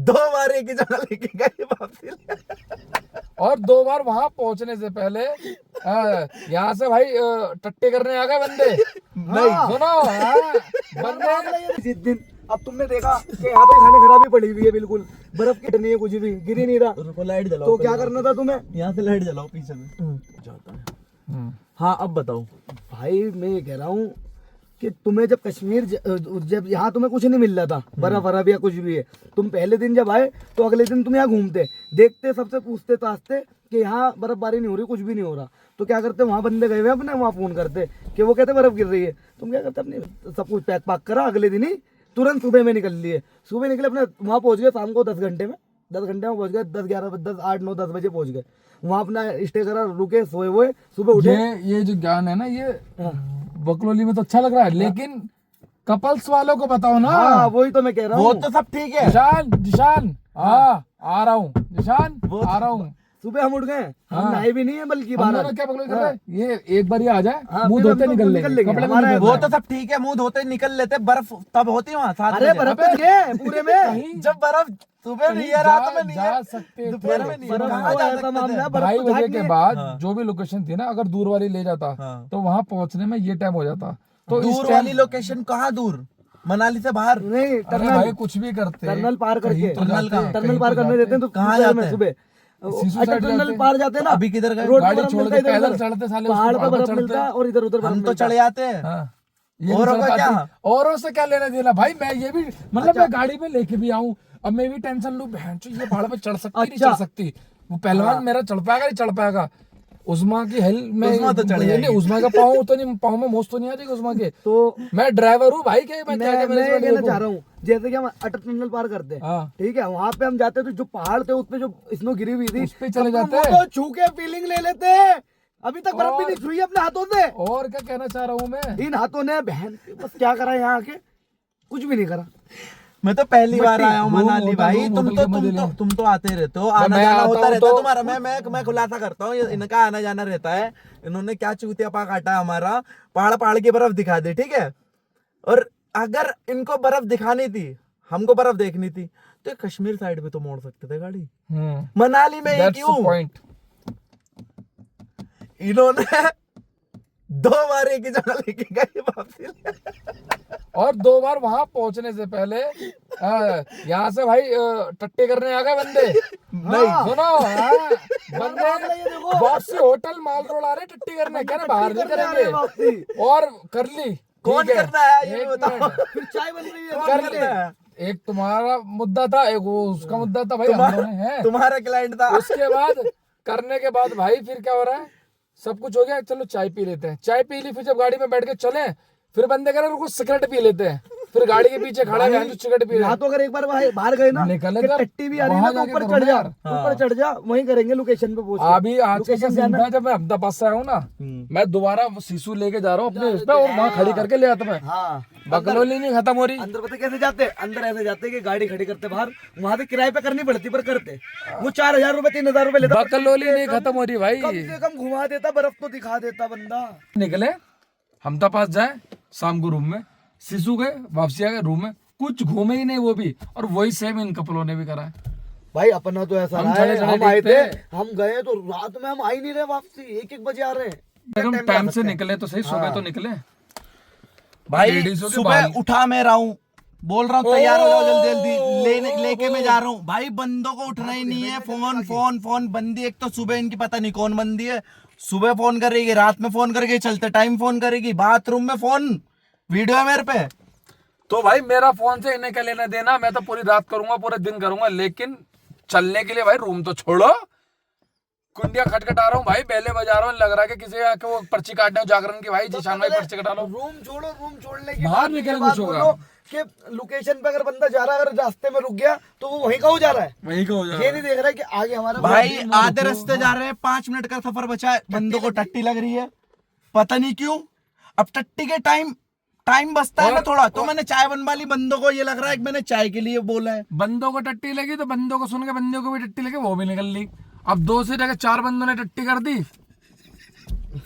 2 बार एक ही जगह लेके गए वापसी और 2 बार वहां पहुंचने से पहले यहाँ से भाई टट्टी करने आ गए बंदे। नहीं सुनो बंदे जिस दिन अब तुमने देखा कि यहाँ तो खाने खराबी पड़ी हुई है, बिल्कुल बर्फ की नहीं है, कुछ भी गिर ही नहीं रहा, रुको लाइट जलाओ तो क्या करना था तुम्हें? यहाँ से लाइट जलाओ पीछे में जाता है। हाँ अब बताओ भाई मैं ये कह रहा हूँ कि तुम्हें जब कश्मीर जब यहाँ तुम्हें कुछ नहीं मिल रहा था, बर्फ वरफ या कुछ भी है, तुम पहले दिन जब आए तो अगले दिन तुम यहाँ घूमते देखते, सबसे पूछते ताछते कि यहाँ बर्फबारी नहीं हो रही, कुछ भी नहीं हो रहा, तो क्या करते? वहाँ बंदे गए हुए अपने, वहाँ फोन करते कि वो कहते बर्फ गिर रही है, तुम क्या करते? अपने सब कुछ पैक पाक करा, अगले दिन ही तुरंत सुबह में निकल लिए, सुबह निकले अपने वहाँ पहुँच गए शाम को 10 घंटे में, 10 घंटे में पहुँच गए, 8 9 10 बजे पहुँच गए वहाँ, अपना स्टे करा, रुके, सोए हुए, सुबह उठे। ये जो ज्ञान है ना, ये बकलोली में तो अच्छा लग रहा है, लेकिन कपल्स वालों को बताओ ना। हाँ वही तो मैं कह रहा वो हूँ। तो सब ठीक है। निशान निशान आ रहा हूँ निशान, आ रहा हूँ। सुबह हम उठ गए, हम नहाए भी नहीं है, बल्कि हम बाहर दोनों क्या बकलोली कर रहे हैं? ये एक बार ये आ जाए, हाँ, मुंह फिर धोते हम तो निकल निकल लेंगे, लेंगे। कपड़े में हमारा नहीं वो धोते। तो सब ठीक है, मुंह धोते निकल लेते, बर्फ तब होती वहाँ साथ अरे में। बर्फ तो नहीं है पूरे में, जब बर्फ सुबह नहीं है, रात में नहीं जा है, सकते दोपहर थे। में नहीं है, बर्फ कहाँ तो जा ऐसा सकते मामला थे? है, बर्फ 2:30 तो बजे झाँक के नहीं है। बाद हाँ। जो भी लोकेशन थी ना, अगर दूर वाली ले जाता हाँ। तो वहां पहुंचने में ये टाइम हो जाता। तो इस दूर टाइम वाली लोकेशन कहाँ दूर? मनाली से बाहर? नहीं, अरे भाई टनल कुछ भी करते, टनल पार करके, कहीं तो टनल जाते, कहाँ? कहीं टनल तो पार करने जाते। देते हैं तो कहाँ सुबह जाते में हैं? सुबह सीसू अच्छा साइड टनल जाते हैं। पार जाते हैं ना, अभी किधर गए? रोड पे गाड़ी बर्फ छोड़ मिलता है, के इधर पैदल उधर चढ़ते साले, उस पहाड़ पे पहाड़ पर बर्फ चढ़ते। मिलता है और इधर उधर बर्फ हम तो मिलता चढ़ है। जाते हैं। हाँ, ये औरों नहीं का चढ़ क्या? पाती। औरों से क्या लेना देना भाई, मैं ये भी मतलब अच्छा। मैं गाड़ी में लेके भी आऊं, अब मैं भी टेंशन लूं, बहन चो ये पहाड़ पे चढ़ सकती नहीं अच्छा। चढ़ सकती, वो पहलवान मेरा चढ़ पाएगा नहीं चढ़ पाएगा। उस्मा की हेल्प में उस्मा तो चढ़ जाएगी। उस्मा का पाँव तो नहीं, पाँव में मोच तो नहीं आ जाएगी उस्मा के। तो मैं ड्राइवर हूँ भाई, के मैं क्या मैं ये मैनेजमेंट कहना देखूं? चाह रहा हूँ, जैसे कि हम अटल टनल पार करते हैं, हाँ। ठीक है, वहाँ पे हम जाते तो जो पहाड़ थे उसपे जो स्नो गिरी हुई थी, उस पे चले हम जाते वो हैं। तो छू के फीलिंग ले लेते हैं, अभी तक बर्फ भी और- नहीं छुई अपने हाथों से, और क्या कहना चाह रहा हूँ मैं, इन हाथों ने बहन बस क्या करा यहाँ आके, कुछ भी नहीं करा। मैं तो पहली बार आया हूँ रूम मनाली होटल, भाई। रूम तुम होटल तो के मजे लें। तुम तो आते रहते हो, आना मैं जाना आता होता हूँ रहता है तो- तुम्हारा। मैं खुलासा करता हूँ, इनका आना जाना रहता है। इन्होंने क्या चूतिया पा काटा है हमारा, पहाड़ की बर्फ दिखा दी, ठीक है। और अगर इनको बर्फ दिखानी थी, हमको बर्फ देखनी थी, तो कश्मीर साइड पे तो मोड़ सकते थे गाड़ी, मनाली में ये दैट्स द क्यों? पॉइंट। इन्होंने 2 बार एक ही जगह लेके गए वापसी और 2 बार वहां पहुंचने से पहले यहाँ से भाई टट्टी करने आ गए बंदे। नहीं सुनो, बंदे वापसी होटल माल रोड आ रहे टट्टी करने, क्या ना बाहर नहीं करेंगे और कर ली। कौन ठीक है, करता है ये एक बताओ? मिनट, फिर चाय बन रही है, कौन कर करता है? ली। एक तुम्हारा मुद्दा था, एक वो उसका मुद्दा था भाई, हम दोनों हैं। तुम्हारा क्लाइंट था। उसके बाद करने के बाद भाई फिर क्या हो रहा है, सब कुछ हो गया, चलो चाय पी लेते हैं, चाय पी ली, फिर जब गाड़ी में बैठ के चले, फिर बंदे कह रहे रुको सिगरेट पी लेते हैं, फिर गाड़ी के पीछे खड़ा है सिगरेट पी रहे यहाँ हैं। तो अगर एक बार बाहर गए ना, निकले कि तो टट्टी भी आ रही है वहाँ ना, तो जाके ऊपर करो चढ़ ना जा, यार। ऊपर चढ़ जा, वहीं करेंगे लोकेशन पे पहुंच के। अभी आज का लोकेशन सीन जाना था, जब मैं अहमदाबाद से आया हूँ ना, मैं दोबारा सिसु लेके जा रहा हूँ अपने उस पे, और वहाँ खड़ी करके ले आता मैं। हाँ, बकलोली नहीं खत्म हो रही। अंदर पता कैसे जाते, अंदर ऐसे जाते कि गाड़ी खड़ी करते बाहर, वहां से किराए पे करनी पड़ती, पर करते वो 4,000 रुपए 3,000 रुपए लेता, बकलोली नहीं खत्म हो रही भाई। कम से कम घुमा देता, बर्फ तो दिखा देता बंदा। निकले हमदा पास जाए, शाम को रूम में, सिसु गए, वापसी आ गए रूम में, कुछ घूमे ही नहीं वो भी। और वही सेम इन कपलों ने भी करा है। भाई अपना तो ऐसा हम रहा है, चले चले हम आए थे, देखते। हम गए तो रात में हम आ ही नहीं रहे वापसी, 1-1 बजे आ रहे हैं। हम टाइम से निकले तो सही, सुबह तो निकले भाई लेडीजों के सुबह बाल- उठा मैं रहा हूँ, बोल रहा हूँ तैयार हो जाओ जल्दी जल्दी, लेके मैं जा रहा हूँ। भाई बंदों को उठना ही नहीं है, फोन फोन फोन। बंदी एक तो सुबह इनकी पता नहीं कौन बंदी है, सुबह फोन करेगी, रात में फोन करेगी, चलते टाइम फोन करेगी, बाथरूम में फोन, वीडियो है मेरे पे। तो भाई मेरा फोन से इन्हें क्या लेना देना, मैं तो पूरी रात करूंगा, पूरे दिन करूंगा, लेकिन चलने के लिए भाई रूम तो छोड़ो। कुंडिया खटखटा रहा हूँ भाई, बेले बजा रहा हूँ, लग रहा है कि किसी आके वो पर्ची काटने जागरण की, भाई जीशान भाई पर्ची कटा लो। रूम छोड़ो, रूम छोड़ने के बाहर बाद निकल ये बात कुछ होगा। बोलो कि लोकेशन पे अगर बंदा जा रहा है, अगर रास्ते में रुक गया तो वो वहीं का हो जा रहा है, वही का हो जाएगा। ये नहीं देख रहा है कि आगे हमारा भाई आधे रास्ते जा रहे हैं, 5 मिनट का सफर बचा है, बंदों को टट्टी लग रही है, पता नहीं क्यों। अब टट्टी के टाइम बचता है ना थोड़ा, तो मैंने चाय बनवा ली। बंदों को ये लग रहा है कि मैंने चाय के लिए बोला है। बंदों को टट्टी लगी तो बंदों को सुन के बंदों को भी टट्टी लगी, वो भी निकल ली। अब 2 से जगह 4 बंदों ने टट्टी कर दी,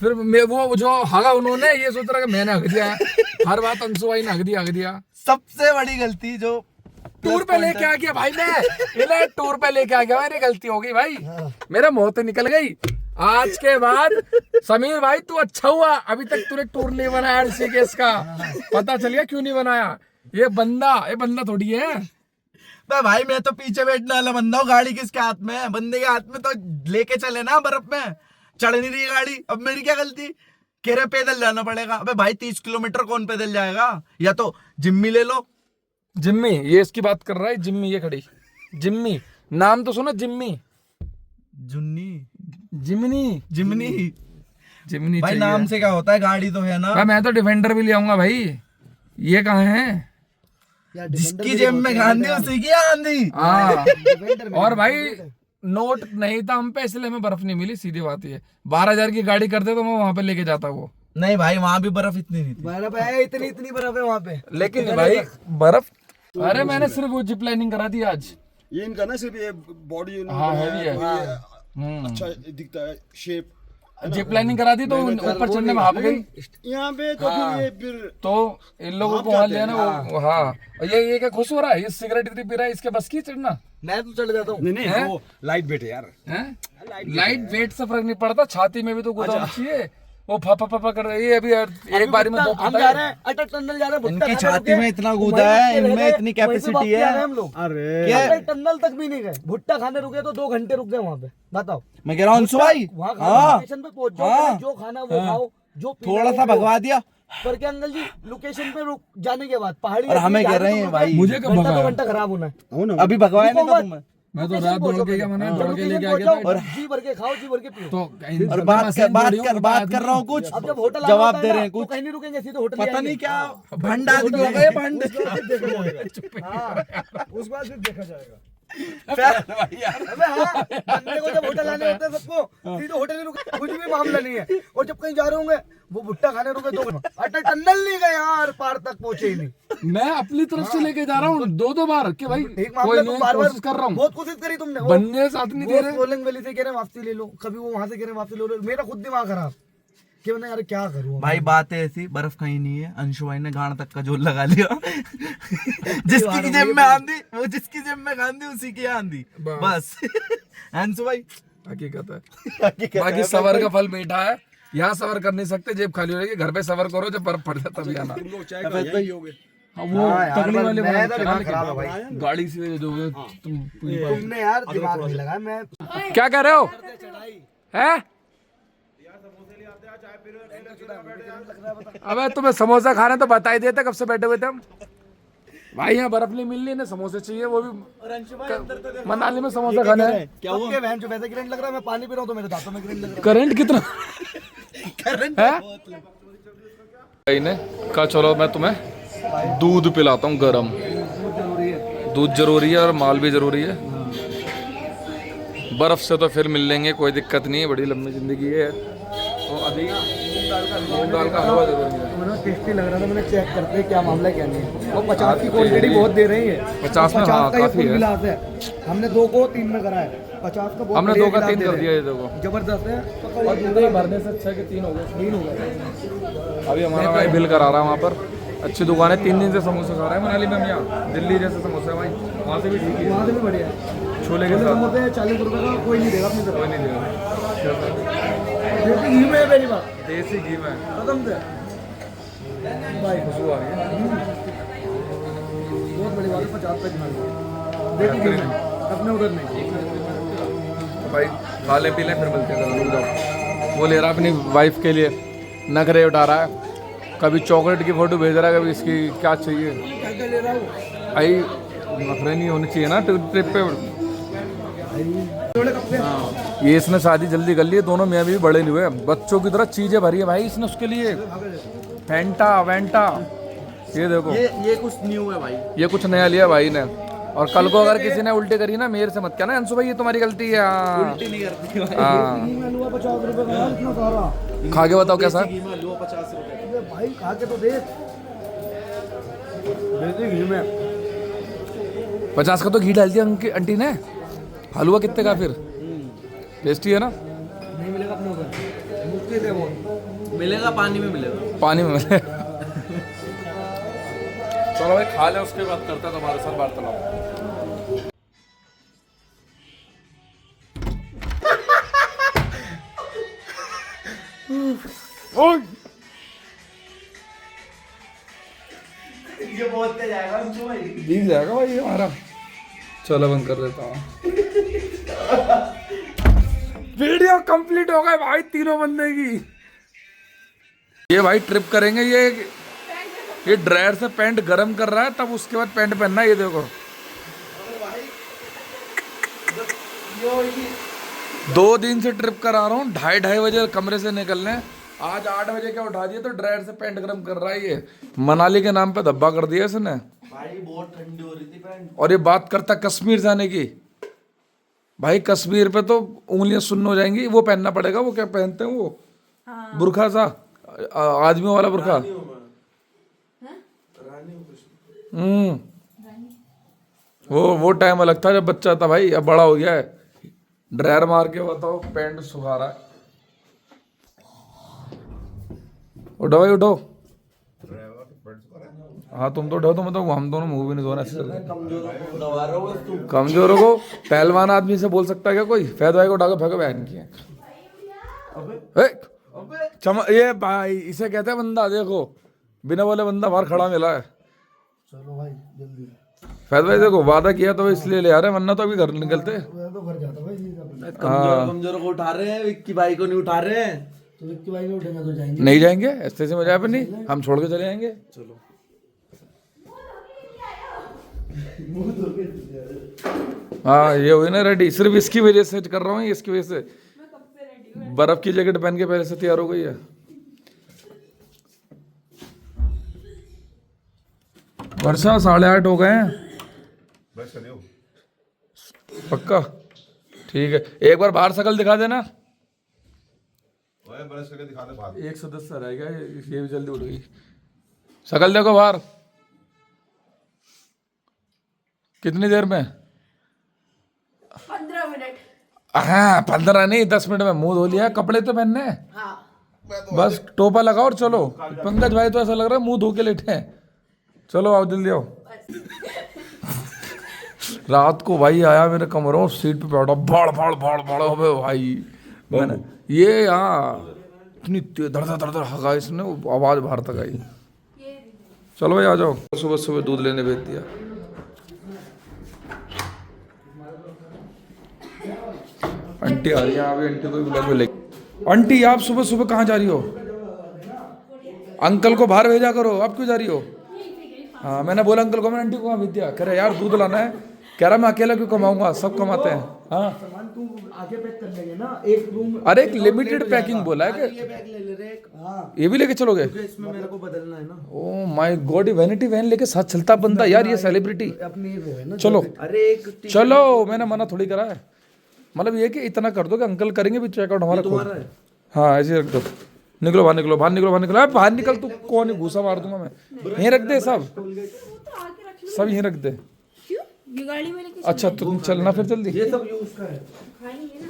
फिर वो जो हगा उन्होंने ये सोच रहा कि मैंने हक दिया, हर बात अंशुभाई ने हक दिया। सबसे बड़ी गलती जो टूर पे लेके आ गया भाई मैं, इन्हें टूर पे लेके आ गया, मेरी गलती हो गई भाई, मेरा मुंह तो निकल गई। आज के बाद समीर भाई तू अच्छा हुआ अभी तक तूने टूर नहीं बनाया ऋषिकेश का, पता चल गया क्यों नहीं बनाया। ये बंदा थोड़ी है भाई, मैं तो पीछे बैठने वाला बंदा हूँ, गाड़ी किसके हाथ में है? बंदे के हाथ में तो लेके चले ना, बर्फ में चढ़ नहीं रही गाड़ी, अब मेरी क्या गलती? कह रहे पैदल जाना पड़ेगा। अबे भाई 30 किलोमीटर कौन पैदल जाएगा? या तो जिम्मी ले लो। जिम्मी, ये इसकी बात कर रहा है जिम्मी, ये खड़ी जिम्मी, नाम तो सुनो जिम्मी, जुन्नी, जिमनी जिमनी जिमनी भाई, नाम से क्या होता है? गाड़ी तो है ना। मैं तो डिफेंडर भी ले आऊंगा भाई, ये कहाँ है? यार जिसकी जेब में गांधी उसी की आंधी। हाँ और भाई नोट नहीं था हम पे, इसलिए हमें बर्फ नहीं मिली, सीधी बात ये। 12,000 की गाड़ी करते तो मैं वहां पे लेके जाता वो। नहीं भाई, वहां भी बर्फ इतनी नहीं थी। बर्फ है, इतनी बर्फ है वहाँ पे, लेकिन भाई बर्फ, अरे मैंने सिर्फ वो जिप लाइनिंग करा दी आज। ये इनका ना सिर्फ ये बॉडी हाँ हैवी है, अच्छा दिखता है शेप। जिप लाइनिंग करा दी तो ऊपर चढ़ने में हाफ गई यहाँ पे तो फिर तो इन लोगों को वहां लिया ना वो। हाँ ये क्या खुश हो रहा है, ये सिगरेट इतनी पी रहा है, इसके बस की चढ़ना? मैं तो चढ़ जाता हूँ। नहीं वो लाइट वेट है यार, लाइट वेट से फर्क नहीं पड़ता, छाती में भी तो गोदाम चाहिए। वो फपा कर रही है अभी, एक बारी में दो हम जा रहे हैं, अटल टनल जा रहे हैं, इनकी छाती में इतना गुदा है, इनमें इतनी कैपेसिटी है। हम लोग अरे अटल टनल तक भी नहीं गए, भुट्टा खाने रुके तो 2 घंटे रुक गए वहाँ पे। बताओ, मैं कह रहा हूँ अंशु भाई, वहाँ हाँ लोकेशन पे पहुंच जाओ, जो खाना वो खाओ, जो पीना थोड़ा वो सा पियो। भगवा दिया। पर क्या अंकल जी, लोकेशन पे रुक जाने के बाद पहाड़ी और हमें कह रहे हैं भाई, मुझे कब घंटा भगाया? 2 घंटा खराब होना है। हो ना अभी भगवाया नहीं था तुम्हें? मैं तो रात दौड़ के गया, मैंने दौड़ के लेके आ गया था। और जी भर के खाओ, जी भर के पियो। तो और बात कर रहा हूँ कुछ, अब जब होटल जवाब दे रहे हैं तो कुछ, कहीं नहीं रुकेंगे, सीधे होटल पता नहीं क्या भंड आदमी हो गए, भंड। उस बाद फिर देखा जाएगा। अबे हाँ, बंदे को जब होटल आने होते हैं सबको, सीधे होटल ही रुके, कुछ भी मामला नहीं है। और जब कहीं जा रहे होंगे, वो भुट्टा खाने रुके 2 घंटे, अटल टनल नहीं गए यार, पार तक पहुंचे ही नहीं। मैं अपनी तरफ से लेके जा रहा हूँ 2-2 बार कि भाई एक कोई मामला नहीं, तुम बार कोशिश कर रहा हूँ, बहुत कोशिश करी तुमने, बनने साथ नहीं दे रहे। सोलंग वैली से कह रहे वापसी ले लो, कभी वो वहां से कह रहे वापसी ले लो, मेरा खुद दिमाग खराब कि मैंने यार क्या करूँ भाई बात है ऐसी, बर्फ कहीं नहीं है। अंशु भाई ने गांड तक का जोर लगा लिया। जिसकी जेब में आंधी, वो जिसकी जेब में गांधी उसी की आंधी, बस। अंशु भाई हकीकत है, बाकी सबर का फल मीठा है। यहाँ सबर कर नहीं सकते, जेब खाली हो जाएगी, घर पे सबर करो, जब बर्फ पड़ जाए तभी आना। वो तगड़ी वाले गाड़ी से जो तुमने यार दिमाग नहीं लगाया। मैं क्या कह रहे हो हैं? अबे तुम्हें समोसा खाना तो बता ही देते, कब से बैठे हुए थे हम भाई। यहाँ बर्फ नहीं मिल रही ना, समोसे चाहिए, वो भी मनाली में समोसा खाना है। क्या हुआ? बहन जो वैसे करंट लग रहा है, मैं पानी पी रहा हूँ तो मेरे दांतों में करंट लग रहा है। करंट कितना है भाई ने कहा चलो मैं तुम्हें दूध पिलाता हूँ गरम। दूध जरूरी है और माल भी जरूरी है। बर्फ से तो फिर मिल लेंगे, कोई दिक्कत नहीं है, बड़ी लंबी जिंदगी है। तो अभी मूंग दाल का हलवा जरूरी है। मैंने टेस्टी लग रहा था, मैंने चेक करते हैं क्या मामला है क्या नहीं है। और 50 की क्वांटिटी बहुत दे रही है, 50 में हाँ का ये काफी फुल है। गिलास है। हमने 2 को 3 में करा है, 50 का बहुत हमने बढ़िया 2 का गिलास 3 दे कर रहे दिया, हैं। ये देखो। जबरदस्त है। और दूध भरने से अच्छा कि 3 हो गए, 3 हो गए। अभी हमारा भाई बिल करा रहा है वहाँ पर, अच्छी दुकान है। 3 दिन से समोसे खा रहे हैं मनाली में हम। यहाँ दिल्ली जैसे समोसे भाई, वहाँ से भी ठीक है, वहाँ से भी बढ़िया है। छोले के साथ समोसे 40 रुपए का कोई नहीं देगा अपनी तरफ। कोई नहीं देगा। देसी घी में है पहली बार, देसी घी में कसम से भाई खुशबू आ रही है। बहुत बड़ी बात है। 50 रुपए की देसी घी में, अपने उधर नहीं। भाई खा ले पी ले फिर मिलते हैं, रुक जाओ। वो ले रहा अपनी वाइफ के लिए, नखरे उठा रहा है, कभी चॉकलेट की फोटो भेज रहा है, कभी इसकी क्या चाहिए। क्या ले रहा हूँ भाई नखरे नहीं होने चाहिए ना ट्रिप पे। ये इसने शादी जल्दी कर ली है, दोनों मियाँ भी बड़े नहीं हुए, बच्चों की तरह चीजें भरी है भाई इसने उसके लिए। फैंटा वेंटा, ये देखो ये कुछ न्यू है भाई, ये कुछ नया लिया भाई ने। और कल को अगर किसी ने उल्टी करी ना, मेरे से मत कहना अंशु भाई ये तुम्हारी गलती है। हाँ उल्टी नहीं करती हाँ, 50 रुपए का इतना सारा। खा के बताओ कैसा। 50 रुपए। भाई खा के तो देख, देसी घी में 50 का तो घी डाल दिया आंटी ने। हलवा कितने का फिर? टेस्टी है ना? नहीं मिलेगा अपने उधर, मुश्किल है बहुत। मिलेगा, पानी में मिलेगा। पानी में मिले। चलो चलो भाई खा ले, उसके बाद करते हैं तुम्हारे साथ वार्तालाप। ओए ये बोलते जाएगा अंशु भाई। जीत जाएगा भाई हमारा। चलो बंद कर देता हूँ। वीडियो कंप्लीट हो गए भाई तीनों बंदे की। ये भाई ट्रिप करेंगे, ये ड्रायर से पैंट गरम कर रहा है, तब उसके बाद पैंट पहनना है। ये देखो 2 दिन से ट्रिप करा रहा हूँ, 2:30 बजे कमरे से निकलने, आज 8 बजे क्या उठा दिया, तो ड्रायर से पैंट गरम कर रहा है। ये मनाली के नाम पे धब्बा कर दिया इसने भाई, बहुत ठंडी हो रही थी पैंट। और ये बात करता कश्मीर जाने की। भाई कश्मीर पे तो उंगलियां सुन्न हो जाएंगी, वो पहनना पड़ेगा। वो क्या पहनते हैं वो, बुरखा सा, आदमियों वाला बुरखा। वो टाइम अलग था जब बच्चा था भाई, अब बड़ा हो गया है। ड्रायर मार के बताओ पैंट सुखा रहा है। उठो भाई उठो। हाँ तुम तो उठो, तुम तो, हम दोनों मुंह भी नहीं धोना ऐसे। कमजोरों को पहलवान आदमी से बोल सकता है क्या कोई? फैद भाई को उठा के फेंको बहन की। ये भाई इसे कहते हैं बंदा, देखो बिना बोले बंदा बाहर खड़ा मिला है। चलो भाई जल्दी। फैद भाई देखो वादा किया तो इसलिए ले आ रहे, वरना तो अभी घर निकलते। मैं तो घर जाता भाई सीधा। कमजोर को उठा रहे हैं, विक्की भाई को नहीं उठा रहे हैं। तो विक्की भाई को उठेंगे तो जाएंगे। नहीं जाएंगे, ऐसे से मजा पे नहीं, हम छोड़ के चले जाएंगे। चलो हाँ ये हुई ना रेडी, सिर्फ इसकी वजह से कर रहा हूँ, इसकी वजह से। बर्फ की जैकेट पहन के पहले से तैयार हो गई है। वर्षा 8:30 हो गए हैं। पक्का ठीक है, एक बार बाहर शकल दिखा देना। एक सदस्य रह गया, ये भी जल्दी उठ गई। शकल देखो बाहर। कितनी देर में? 15 मिनट। हाँ 15 नहीं, 10 मिनट में मुंह धो लिया। कपड़े तो पहनने हैं, बस टोपा लगाओ और चलो। पंकज भाई तो ऐसा लग रहा है मुंह धो के लेटे हैं। चलो आओ जल्दी आओ। रात को भाई आया मेरे कमरों, सीट पे बैठा, भड़ भड़ भड़ भड़ हो भाई। मैंने ये यहाँ इतनी धड़ धड़ धड़ हगा इसने, आवाज बाहर तक आई। चलो भाई आ जाओ। सुबह सुबह दूध लेने भेज दिया। आंटी आ रही है, अभी आंटी को भी ब्लॉग में लेके। आंटी आप सुबह सुबह कहाँ जा रही हो? अंकल को बाहर भेजा करो, आप क्यों जा रही हो? हाँ मैंने बोला अंकल को, मैंने आंटी को कहाँ भेज दिया। कह रहे यार दूध लाना है। कह रहा मैं अकेला क्यों कमाऊंगा, सब कमाते हैं। हाँ सामान तू आगे पैक कर लेंगे ना, एक रूम। अरे एक लिमिटेड पैकिंग बोला है कि ये बैग ले ले रे एक। हाँ ये भी लेके चलोगे? इसमें मेरे को बदलना है ना। ओ माय गॉड, ये वैनिटी वैन लेके साथ चलता बंदा यार, ये सेलिब्रिटी। अपनी वो है ना। चलो अरे एक चलो, मैंने मना थोड़ी करा है। मतलब ये कि इतना कर दो कि अंकल करेंगे भी चेकआउट हमारा खुद। हाँ ऐसे रख दो। निकलो बाहर, निकलो बाहर, निकलो बाहर, निकलो बाहर निकल। तू कौन है, घूसा मार दूंगा मैं। यहीं रख दे सब, सब यहीं रख दे। क्यों? ये गाड़ी में लेके अच्छा तुम चलना फिर जल्दी। ये सब यूज का है।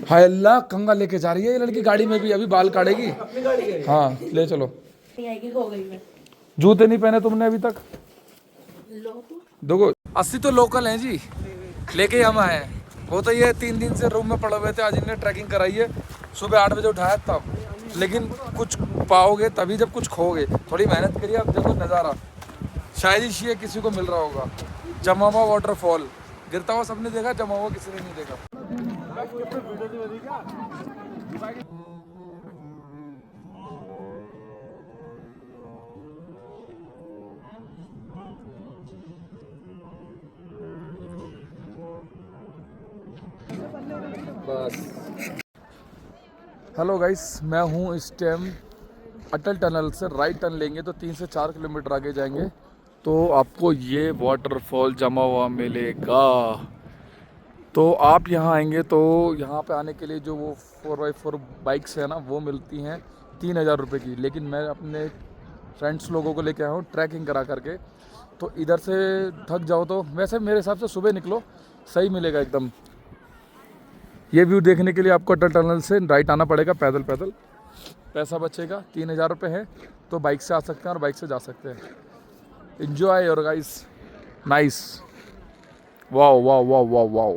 हाय अल्लाह, कंगा लेके जा रही है ये लड़की गाड़ी में भी, अभी बाल काटेगी। हाँ ले चलो। आएगी, हो गई मैं। जूते नहीं पहने तुमने अभी तक? लो तो। देखो 80 तो लोकल हैं जी, लेके हम आए हैं। वो तो ये 3 दिन से रूम में पड़े हुए थे, आज इन्हें ट्रैकिंग कराई है। सुबह 8 बजे उठाया तब, लेकिन कुछ पाओगे तभी जब कुछ खोगे। थोड़ी मेहनत करिए। अब देखो नज़ारा, शायद ही ये किसी को मिल रहा होगा। जमा हुआ वाटरफॉल गिरता हुआ सबने देखा, जमा हुआ किसी ने नहीं देखा। बस हेलो गाइस, मैं हूँ इस टाइम अटल टनल से। राइट टर्न लेंगे तो 3 से 4 किलोमीटर आगे जाएंगे तो आपको ये वाटरफॉल जमा हुआ मिलेगा। तो आप यहाँ आएंगे तो यहाँ पे आने के लिए जो वो 4x4 बाइक्स है ना, वो मिलती हैं 3000 रुपये की। लेकिन मैं अपने फ्रेंड्स लोगों को लेके आया हूँ ट्रैकिंग करा करके। तो इधर से थक जाओ तो वैसे मेरे हिसाब से सुबह निकलो, सही मिलेगा एकदम। ये व्यू देखने के लिए आपको अटल टनल से राइट आना पड़ेगा, पैदल पैदल। पैसा बचेगा, 3000 रुपये है तो बाइक से आ सकते हैं और बाइक से जा सकते हैं। Enjoy your guys. Nice, wow wow wow wow wow.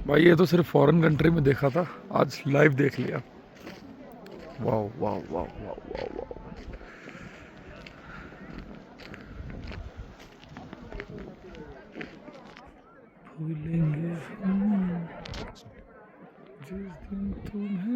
भाई ये तो सिर्फ फॉरेन कंट्री में देखा था, आज लाइव देख लिया। Wow wow wow wow wow wow. भूलेंगे हम जिस दिन तुम्हें